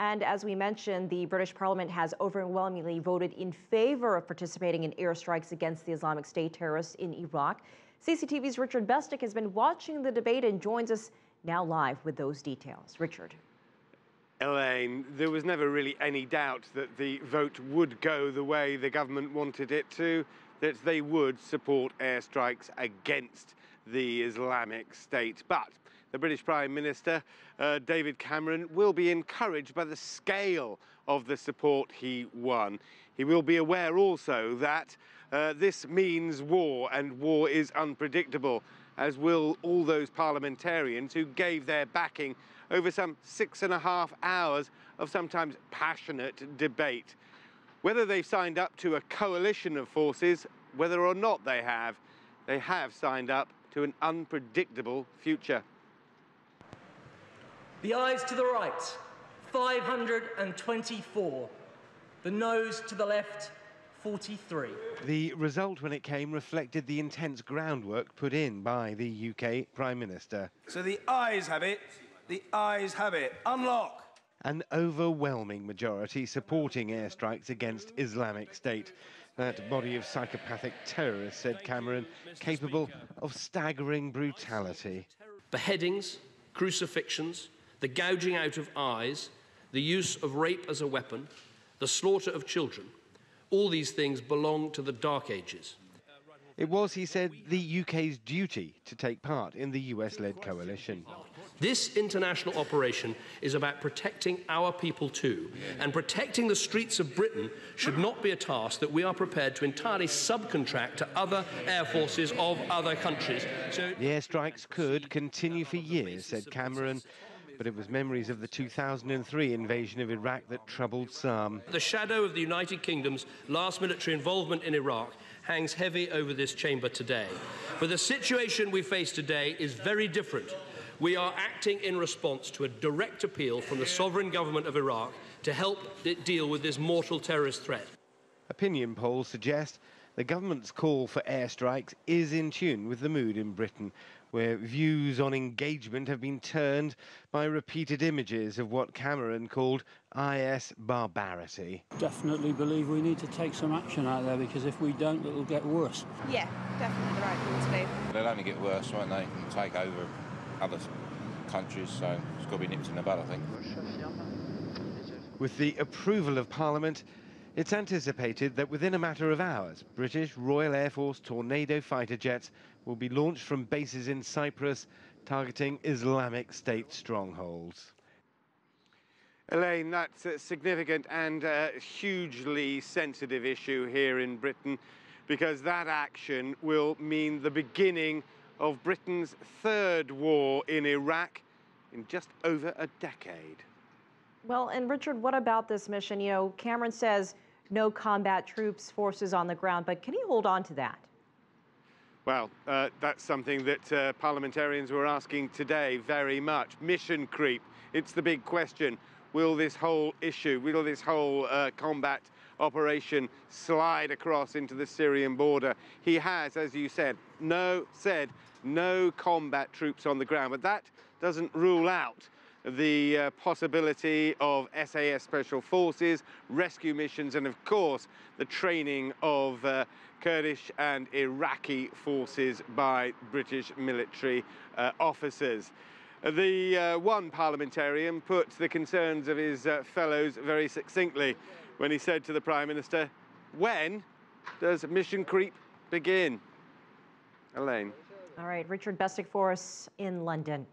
And as we mentioned, the British Parliament has overwhelmingly voted in favor of participating in airstrikes against the Islamic State terrorists in Iraq. CCTV's Richard Bestic has been watching the debate and joins us now live with those details. Richard. Elaine, there was never really any doubt that the vote would go the way the government wanted it to, that they would support airstrikes against the Islamic State. But the British Prime Minister, David Cameron, will be encouraged by the scale of the support he won. He will be aware also that this means war, and war is unpredictable, as will all those parliamentarians who gave their backing over some 6.5 hours of sometimes passionate debate. Whether they've signed up to a coalition of forces, whether or not they have signed up to an unpredictable future. The ayes to the right, 524. The noes to the left, 43. The result when it came reflected the intense groundwork put in by the UK Prime Minister. So the ayes have it. The ayes have it. Unlock. An overwhelming majority supporting airstrikes against Islamic State. That body of psychopathic terrorists, said Cameron, capable of staggering brutality. Beheadings, crucifixions, the gouging out of eyes, the use of rape as a weapon, the slaughter of children. All these things belong to the Dark Ages. It was, he said, the UK's duty to take part in the US-led coalition. This international operation is about protecting our people too, and protecting the streets of Britain should not be a task that we are prepared to entirely subcontract to other air forces of other countries. So the airstrikes could continue for years, said Cameron, but it was memories of the 2003 invasion of Iraq that troubled some. The shadow of the United Kingdom's last military involvement in Iraq hangs heavy over this chamber today. But the situation we face today is very different. We are acting in response to a direct appeal from the sovereign government of Iraq to help it deal with this mortal terrorist threat. Opinion polls suggest the government's call for airstrikes is in tune with the mood in Britain, where views on engagement have been turned by repeated images of what Cameron called IS barbarity. Definitely believe we need to take some action out there, because if we don't, it'll get worse. Yeah, definitely the right thing to do. They'll only get worse, won't they, and take over other countries, so it's got to be nipped in the bud, I think. With the approval of Parliament, it's anticipated that within a matter of hours, British Royal Air Force Tornado fighter jets will be launched from bases in Cyprus, targeting Islamic State strongholds. Elaine, that's a significant and hugely sensitive issue here in Britain, because that action will mean the beginning of Britain's third war in Iraq in just over a decade. Well, and Richard, what about this mission? You know, Cameron says no combat troops, forces on the ground, but can he hold on to that? Well, that's something that parliamentarians were asking today very much. Mission creep, it's the big question. Will this whole issue, will this whole combat operation slide across into the Syrian border? He has, as you said no combat troops on the ground, but that doesn't rule out the possibility of SAS Special Forces, rescue missions, and of course the training of Kurdish and Iraqi forces by British military officers. The one parliamentarian put the concerns of his fellows very succinctly when he said to the Prime Minister, when does mission creep begin? Elaine. All right, Richard Bestic for us in London.